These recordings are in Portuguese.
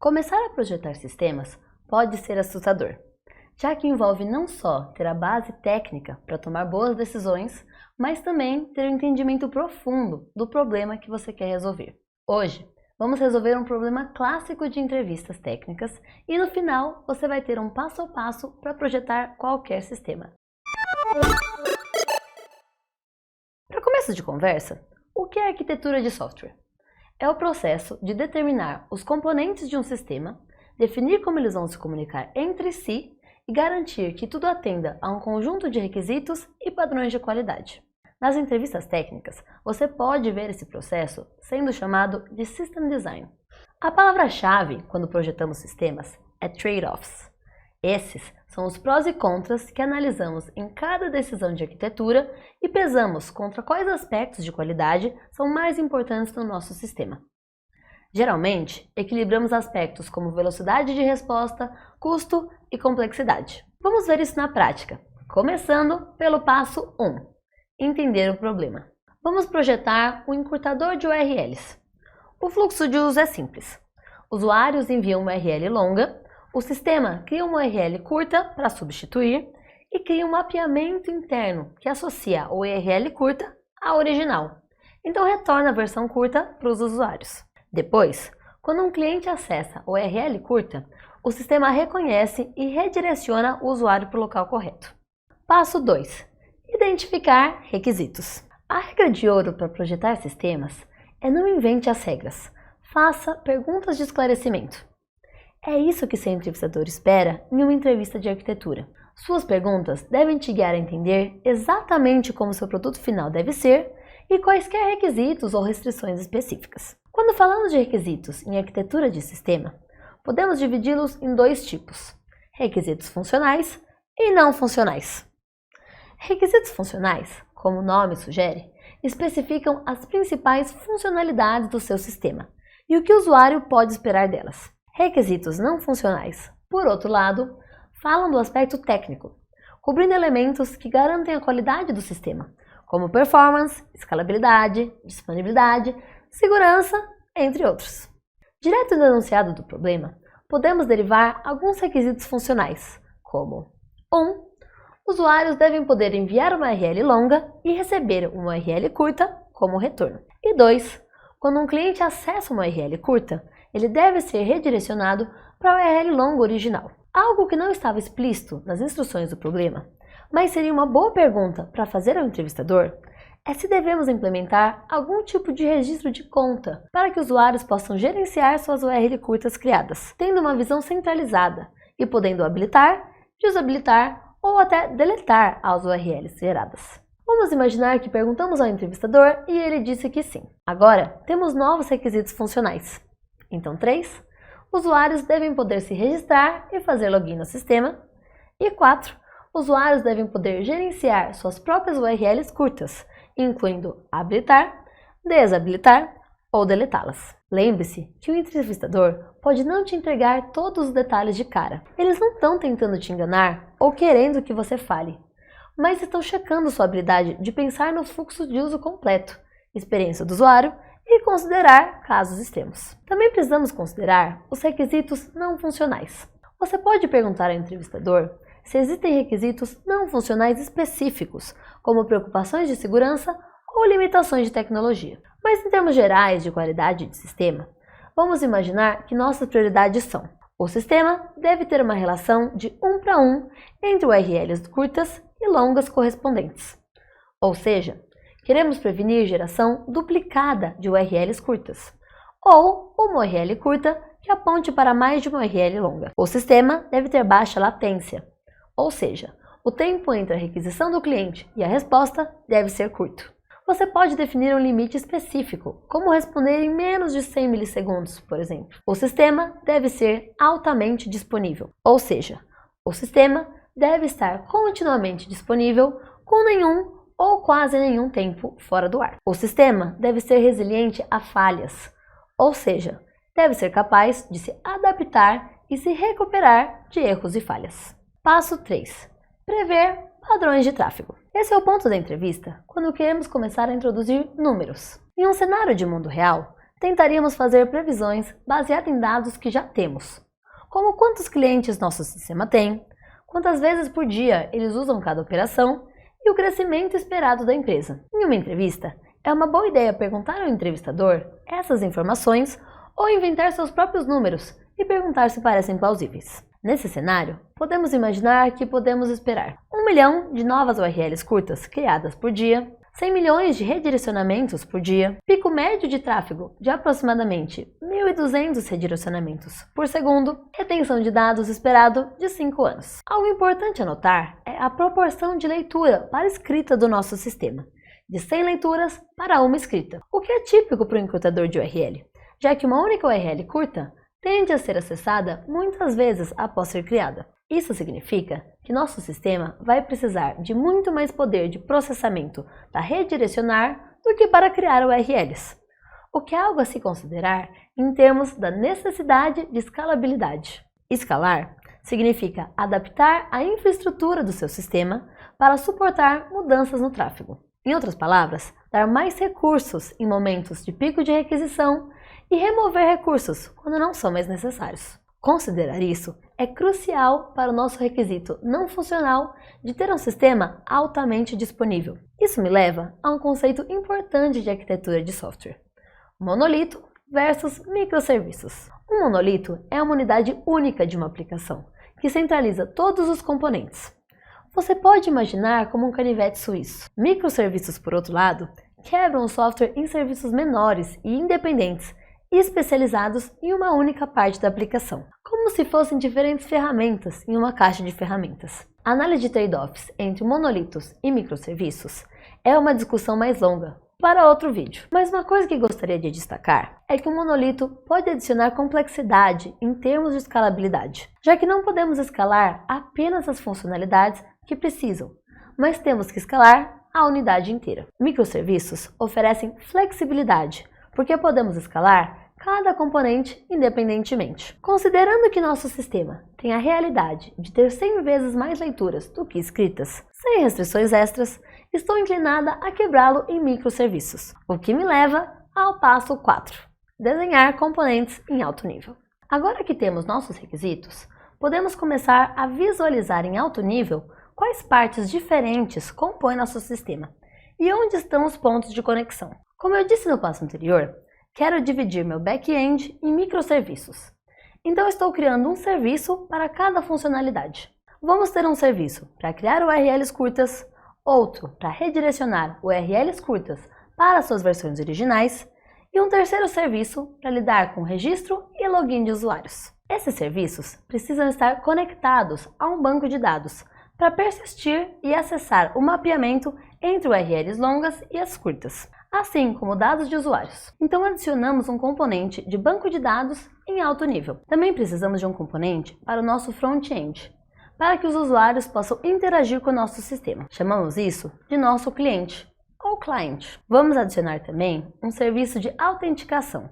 Começar a projetar sistemas pode ser assustador, já que envolve não só ter a base técnica para tomar boas decisões, mas também ter um entendimento profundo do problema que você quer resolver. Hoje, vamos resolver um problema clássico de entrevistas técnicas e no final você vai ter um passo a passo para projetar qualquer sistema. Para começo de conversa, o que é arquitetura de software? É o processo de determinar os componentes de um sistema, definir como eles vão se comunicar entre si e garantir que tudo atenda a um conjunto de requisitos e padrões de qualidade. Nas entrevistas técnicas, você pode ver esse processo sendo chamado de System Design. A palavra-chave quando projetamos sistemas é trade-offs. Esses são os prós e contras que analisamos em cada decisão de arquitetura e pesamos contra quais aspectos de qualidade são mais importantes no nosso sistema. Geralmente, equilibramos aspectos como velocidade de resposta, custo e complexidade. Vamos ver isso na prática, começando pelo passo 1, entender o problema. Vamos projetar um encurtador de URLs. O fluxo de uso é simples. Usuários enviam uma URL longa, o sistema cria uma URL curta para substituir e cria um mapeamento interno que associa a URL curta à original. Então retorna a versão curta para os usuários. Depois, quando um cliente acessa a URL curta, o sistema reconhece e redireciona o usuário para o local correto. Passo 2. Identificar requisitos. A regra de ouro para projetar sistemas é não invente as regras. Faça perguntas de esclarecimento. É isso que seu entrevistador espera em uma entrevista de arquitetura. Suas perguntas devem te guiar a entender exatamente como seu produto final deve ser e quaisquer requisitos ou restrições específicas. Quando falamos de requisitos em arquitetura de sistema, podemos dividi-los em dois tipos: requisitos funcionais e não funcionais. Requisitos funcionais, como o nome sugere, especificam as principais funcionalidades do seu sistema e o que o usuário pode esperar delas. Requisitos não funcionais, por outro lado, falam do aspecto técnico, cobrindo elementos que garantem a qualidade do sistema, como performance, escalabilidade, disponibilidade, segurança, entre outros. Direto do enunciado do problema, podemos derivar alguns requisitos funcionais, como 1. Usuários devem poder enviar uma URL longa e receber uma URL curta como retorno. E 2. Quando um cliente acessa uma URL curta, ele deve ser redirecionado para a URL longa original. Algo que não estava explícito nas instruções do problema, mas seria uma boa pergunta para fazer ao entrevistador, é se devemos implementar algum tipo de registro de conta para que usuários possam gerenciar suas URL curtas criadas, tendo uma visão centralizada e podendo habilitar, desabilitar ou até deletar as URLs geradas. Vamos imaginar que perguntamos ao entrevistador e ele disse que sim. Agora, temos novos requisitos funcionais. Então, 3. Usuários devem poder se registrar e fazer login no sistema. E 4. Usuários devem poder gerenciar suas próprias URLs curtas, incluindo habilitar, desabilitar ou deletá-las. Lembre-se que o entrevistador pode não te entregar todos os detalhes de cara. Eles não estão tentando te enganar ou querendo que você fale, mas estão checando sua habilidade de pensar no fluxo de uso completo, experiência do usuário e considerar casos extremos. Também precisamos considerar os requisitos não funcionais. Você pode perguntar ao entrevistador se existem requisitos não funcionais específicos, como preocupações de segurança ou limitações de tecnologia. Mas em termos gerais de qualidade de sistema, vamos imaginar que nossas prioridades são: o sistema deve ter uma relação de 1 para 1 entre URLs curtas e longas correspondentes. Ou seja, queremos prevenir geração duplicada de URLs curtas, ou uma URL curta que aponte para mais de uma URL longa. O sistema deve ter baixa latência, ou seja, o tempo entre a requisição do cliente e a resposta deve ser curto. Você pode definir um limite específico, como responder em menos de 100 milissegundos, por exemplo. O sistema deve ser altamente disponível, ou seja, o sistema deve estar continuamente disponível com nenhum ou quase nenhum tempo fora do ar. O sistema deve ser resiliente a falhas, ou seja, deve ser capaz de se adaptar e se recuperar de erros e falhas. Passo 3. Prever padrões de tráfego. Esse é o ponto da entrevista quando queremos começar a introduzir números. Em um cenário de mundo real, tentaríamos fazer previsões baseadas em dados que já temos, como quantos clientes nosso sistema tem, quantas vezes por dia eles usam cada operação e o crescimento esperado da empresa. Em uma entrevista, é uma boa ideia perguntar ao entrevistador essas informações ou inventar seus próprios números e perguntar se parecem plausíveis. Nesse cenário, podemos imaginar que podemos esperar 1 milhão de novas URLs curtas criadas por dia, 100 milhões de redirecionamentos por dia, pico médio de tráfego de aproximadamente 1.200 redirecionamentos por segundo, retenção de dados esperado de 5 anos. Algo importante a notar é a proporção de leitura para escrita do nosso sistema, de 100 leituras para 1 escrita, o que é típico para o encurtador de URL, já que uma única URL curta tende a ser acessada muitas vezes após ser criada. Isso significa que nosso sistema vai precisar de muito mais poder de processamento para redirecionar do que para criar URLs, o que é algo a se considerar em termos da necessidade de escalabilidade. Escalar significa adaptar a infraestrutura do seu sistema para suportar mudanças no tráfego. Em outras palavras, dar mais recursos em momentos de pico de requisição e remover recursos quando não são mais necessários. Considerar isso é crucial para o nosso requisito não funcional de ter um sistema altamente disponível. Isso me leva a um conceito importante de arquitetura de software: monolito versus microserviços. Um monolito é uma unidade única de uma aplicação, que centraliza todos os componentes. Você pode imaginar como um canivete suíço. Microserviços, por outro lado, quebram o software em serviços menores e independentes, especializados em uma única parte da aplicação, como se fossem diferentes ferramentas em uma caixa de ferramentas. A análise de trade-offs entre monolitos e microserviços é uma discussão mais longa, para outro vídeo. Mas uma coisa que gostaria de destacar é que um monolito pode adicionar complexidade em termos de escalabilidade, já que não podemos escalar apenas as funcionalidades que precisam, mas temos que escalar a unidade inteira. Microserviços oferecem flexibilidade, porque podemos escalar cada componente independentemente. Considerando que nosso sistema tem a realidade de ter 100 vezes mais leituras do que escritas, sem restrições extras, estou inclinada a quebrá-lo em microserviços, o que me leva ao passo 4, desenhar componentes em alto nível. Agora que temos nossos requisitos, podemos começar a visualizar em alto nível quais partes diferentes compõem nosso sistema e onde estão os pontos de conexão. Como eu disse no passo anterior, quero dividir meu back-end em microserviços. Então estou criando um serviço para cada funcionalidade. Vamos ter um serviço para criar URLs curtas, outro para redirecionar URLs curtas para suas versões originais e um terceiro serviço para lidar com registro e login de usuários. Esses serviços precisam estar conectados a um banco de dados para persistir e acessar o mapeamento entre URLs longas e as curtas, assim como dados de usuários. Então adicionamos um componente de banco de dados em alto nível. Também precisamos de um componente para o nosso front-end, para que os usuários possam interagir com o nosso sistema. Chamamos isso de nosso cliente ou client. Vamos adicionar também um serviço de autenticação,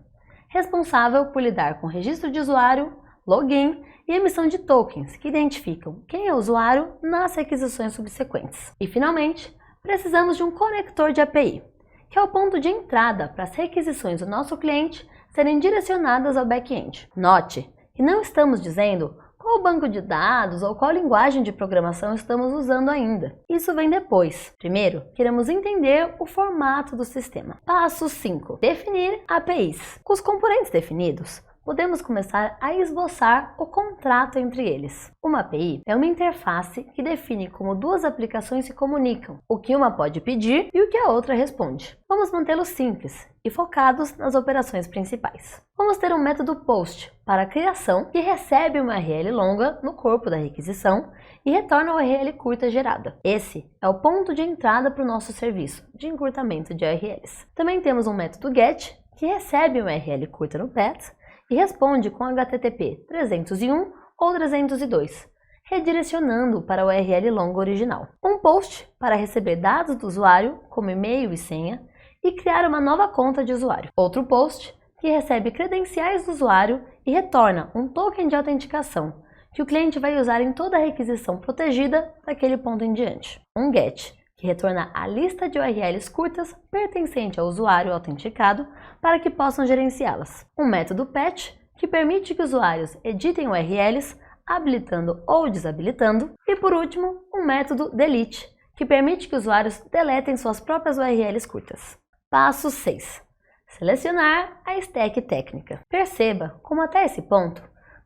responsável por lidar com registro de usuário, login e emissão de tokens que identificam quem é o usuário nas requisições subsequentes. E finalmente, precisamos de um conector de API, que é o ponto de entrada para as requisições do nosso cliente serem direcionadas ao back-end. Note que não estamos dizendo qual banco de dados ou qual linguagem de programação estamos usando ainda. Isso vem depois. Primeiro, queremos entender o formato do sistema. Passo 5. Definir APIs. Com os componentes definidos, podemos começar a esboçar o contrato entre eles. Uma API é uma interface que define como duas aplicações se comunicam, o que uma pode pedir e o que a outra responde. Vamos mantê-los simples e focados nas operações principais. Vamos ter um método POST para a criação que recebe uma URL longa no corpo da requisição e retorna a URL curta gerada. Esse é o ponto de entrada para o nosso serviço de encurtamento de URLs. Também temos um método GET que recebe uma URL curta no path e responde com HTTP 301 ou 302, redirecionando para a URL longa original. Um post para receber dados do usuário, como e-mail e senha, e criar uma nova conta de usuário. Outro post que recebe credenciais do usuário e retorna um token de autenticação, que o cliente vai usar em toda a requisição protegida daquele ponto em diante. Um GET, que retorna a lista de URLs curtas pertencente ao usuário autenticado para que possam gerenciá-las. Um método patch, que permite que usuários editem URLs, habilitando ou desabilitando. E por último, um método delete, que permite que usuários deletem suas próprias URLs curtas. Passo 6. Selecionar a stack técnica. Perceba como até esse ponto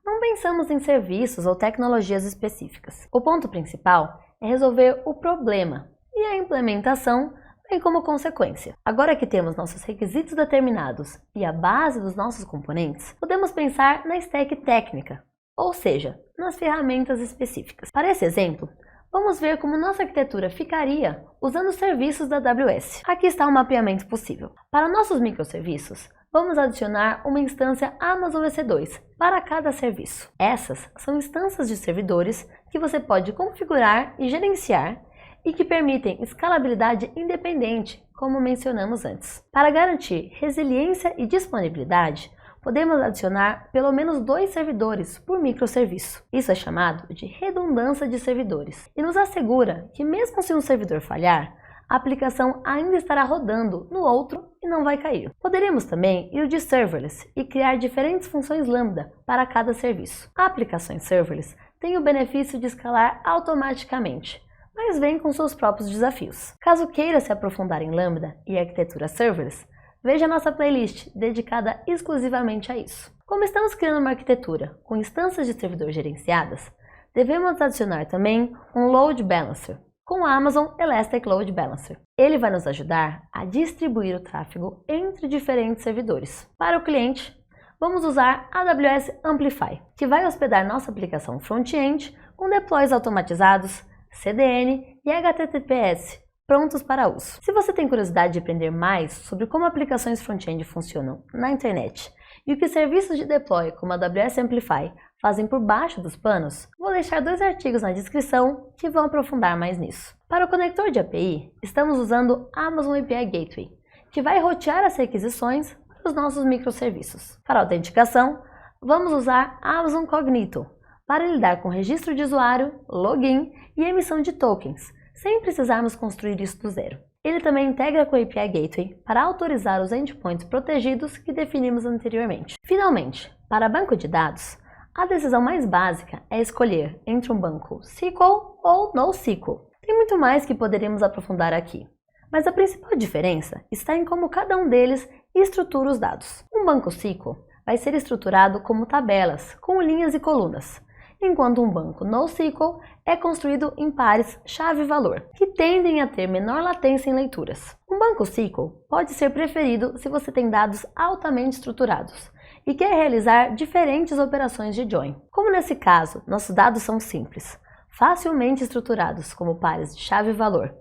não pensamos em serviços ou tecnologias específicas. O ponto principal é resolver o problema e a implementação vem como consequência. Agora que temos nossos requisitos determinados e a base dos nossos componentes, podemos pensar na stack técnica, ou seja, nas ferramentas específicas. Para esse exemplo, vamos ver como nossa arquitetura ficaria usando os serviços da AWS. Aqui está um mapeamento possível. Para nossos microserviços, vamos adicionar uma instância Amazon EC2 para cada serviço. Essas são instâncias de servidores que você pode configurar e gerenciar e que permitem escalabilidade independente, como mencionamos antes. Para garantir resiliência e disponibilidade, podemos adicionar pelo menos 2 servidores por microserviço. Isso é chamado de redundância de servidores e nos assegura que mesmo se um servidor falhar, a aplicação ainda estará rodando no outro e não vai cair. Poderíamos também ir de serverless e criar diferentes funções Lambda para cada serviço. Aplicações serverless têm o benefício de escalar automaticamente, mas vem com seus próprios desafios. Caso queira se aprofundar em Lambda e arquitetura serverless, veja nossa playlist dedicada exclusivamente a isso. Como estamos criando uma arquitetura com instâncias de servidor gerenciadas, devemos adicionar também um Load Balancer com o Amazon Elastic Load Balancer. Ele vai nos ajudar a distribuir o tráfego entre diferentes servidores. Para o cliente, vamos usar AWS Amplify, que vai hospedar nossa aplicação front-end com deploys automatizados, CDN e HTTPS prontos para uso. Se você tem curiosidade de aprender mais sobre como aplicações front-end funcionam na internet e o que serviços de deploy como a AWS Amplify fazem por baixo dos panos, vou deixar 2 artigos na descrição que vão aprofundar mais nisso. Para o conector de API, estamos usando Amazon API Gateway, que vai rotear as requisições para os nossos microserviços. Para a autenticação, vamos usar Amazon Cognito para lidar com registro de usuário, login e emissão de tokens, sem precisarmos construir isso do zero. Ele também integra com a API Gateway para autorizar os endpoints protegidos que definimos anteriormente. Finalmente, para banco de dados, a decisão mais básica é escolher entre um banco SQL ou NoSQL. Tem muito mais que poderíamos aprofundar aqui, mas a principal diferença está em como cada um deles estrutura os dados. Um banco SQL vai ser estruturado como tabelas, com linhas e colunas, enquanto um banco NoSQL é construído em pares chave-valor, que tendem a ter menor latência em leituras. Um banco SQL pode ser preferido se você tem dados altamente estruturados e quer realizar diferentes operações de join. Como nesse caso, nossos dados são simples, facilmente estruturados como pares de chave-valor,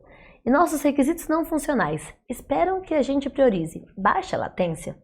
e nossos requisitos não funcionais esperam que a gente priorize baixa latência,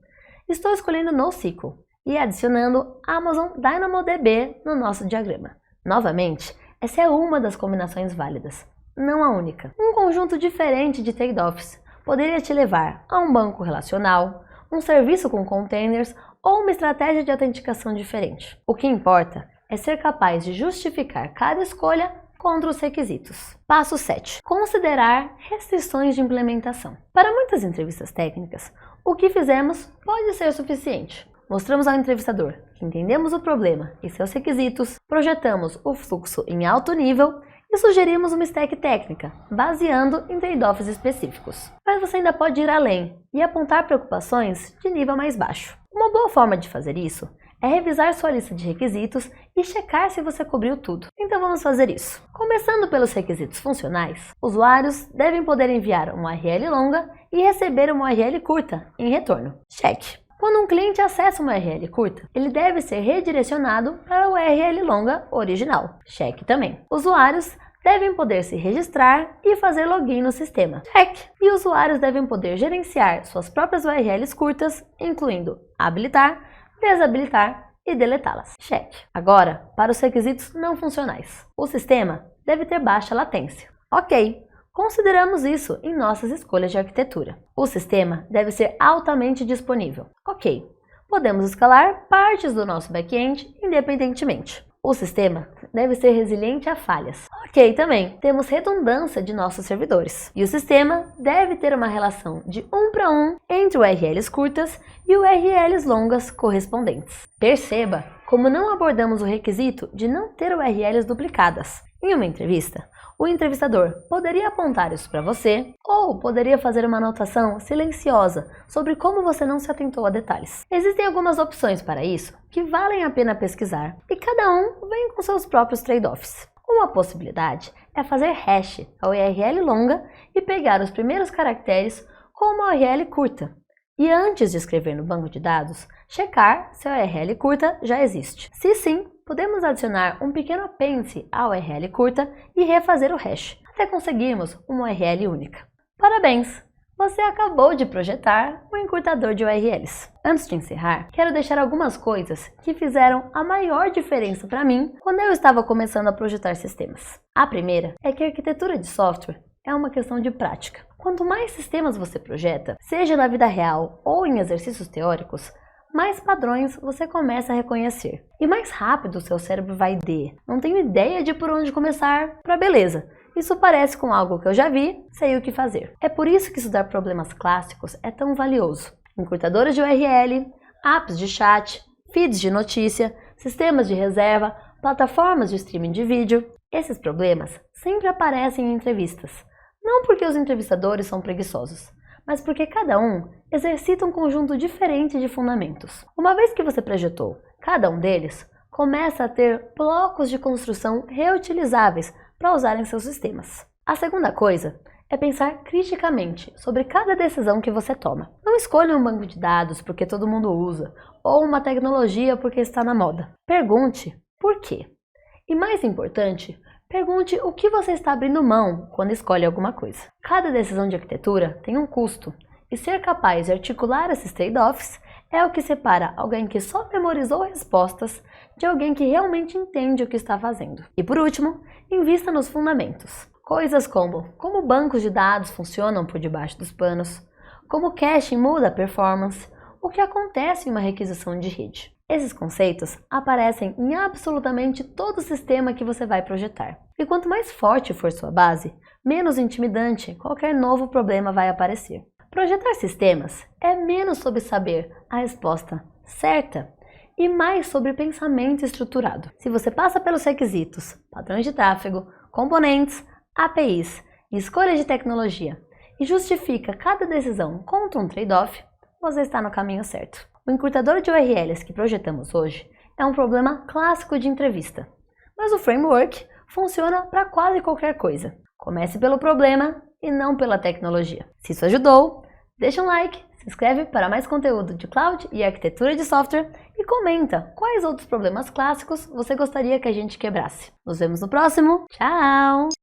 estou escolhendo NoSQL e adicionando Amazon DynamoDB no nosso diagrama. Novamente, essa é uma das combinações válidas, não a única. Um conjunto diferente de trade-offs poderia te levar a um banco relacional, um serviço com containers ou uma estratégia de autenticação diferente. O que importa é ser capaz de justificar cada escolha contra os requisitos. Passo 7. Considerar restrições de implementação. Para muitas entrevistas técnicas, o que fizemos pode ser suficiente. Mostramos ao entrevistador que entendemos o problema e seus requisitos, projetamos o fluxo em alto nível e sugerimos uma stack técnica, baseando em trade-offs específicos. Mas você ainda pode ir além e apontar preocupações de nível mais baixo. Uma boa forma de fazer isso é revisar sua lista de requisitos e checar se você cobriu tudo. Então vamos fazer isso. Começando pelos requisitos funcionais, usuários devem poder enviar uma URL longa e receber uma URL curta em retorno. Check. Quando um cliente acessa uma URL curta, ele deve ser redirecionado para a URL longa original. Check também. Usuários devem poder se registrar e fazer login no sistema. Check. E usuários devem poder gerenciar suas próprias URLs curtas, incluindo habilitar, desabilitar e deletá-las. Check. Agora, para os requisitos não funcionais. O sistema deve ter baixa latência. Ok. Consideramos isso em nossas escolhas de arquitetura. O sistema deve ser altamente disponível. Ok, podemos escalar partes do nosso back-end independentemente. O sistema deve ser resiliente a falhas. Ok, também temos redundância de nossos servidores. E o sistema deve ter uma relação de 1 para 1 entre URLs curtas e URLs longas correspondentes. Perceba como não abordamos o requisito de não ter URLs duplicadas. Em uma entrevista, o entrevistador poderia apontar isso para você ou poderia fazer uma anotação silenciosa sobre como você não se atentou a detalhes. Existem algumas opções para isso que valem a pena pesquisar e cada um vem com seus próprios trade-offs. Uma possibilidade é fazer hash a URL longa e pegar os primeiros caracteres com uma URL curta. E antes de escrever no banco de dados, checar se a URL curta já existe. Se sim, podemos adicionar um pequeno apêndice à URL curta e refazer o hash, até conseguirmos uma URL única. Parabéns! Você acabou de projetar um encurtador de URLs. Antes de encerrar, quero deixar algumas coisas que fizeram a maior diferença para mim quando eu estava começando a projetar sistemas. A primeira é que a arquitetura de software é uma questão de prática. Quanto mais sistemas você projeta, seja na vida real ou em exercícios teóricos, mais padrões você começa a reconhecer. E mais rápido o seu cérebro vai não tenho ideia de por onde começar, para beleza. Isso parece com algo que eu já vi, sei o que fazer. É por isso que estudar problemas clássicos é tão valioso. Encurtadores de URL, apps de chat, feeds de notícia, sistemas de reserva, plataformas de streaming de vídeo. Esses problemas sempre aparecem em entrevistas. Não porque os entrevistadores são preguiçosos, mas porque cada um exercita um conjunto diferente de fundamentos. Uma vez que você projetou cada um deles, começa a ter blocos de construção reutilizáveis para usar em seus sistemas. A segunda coisa é pensar criticamente sobre cada decisão que você toma. Não escolha um banco de dados porque todo mundo usa, ou uma tecnologia porque está na moda. Pergunte por quê. E mais importante, pergunte o que você está abrindo mão quando escolhe alguma coisa. Cada decisão de arquitetura tem um custo, e ser capaz de articular esses trade-offs é o que separa alguém que só memorizou respostas de alguém que realmente entende o que está fazendo. E por último, invista nos fundamentos. Coisas como bancos de dados funcionam por debaixo dos panos, como caching muda a performance, o que acontece em uma requisição de rede. Esses conceitos aparecem em absolutamente todo sistema que você vai projetar. E quanto mais forte for sua base, menos intimidante qualquer novo problema vai aparecer. Projetar sistemas é menos sobre saber a resposta certa e mais sobre pensamento estruturado. Se você passa pelos requisitos, padrões de tráfego, componentes, APIs e escolha de tecnologia e justifica cada decisão contra um trade-off, você está no caminho certo. O encurtador de URLs que projetamos hoje é um problema clássico de entrevista, mas o framework funciona para quase qualquer coisa. Comece pelo problema e não pela tecnologia. Se isso ajudou, deixa um like, se inscreve para mais conteúdo de cloud e arquitetura de software e comenta quais outros problemas clássicos você gostaria que a gente quebrasse. Nos vemos no próximo. Tchau!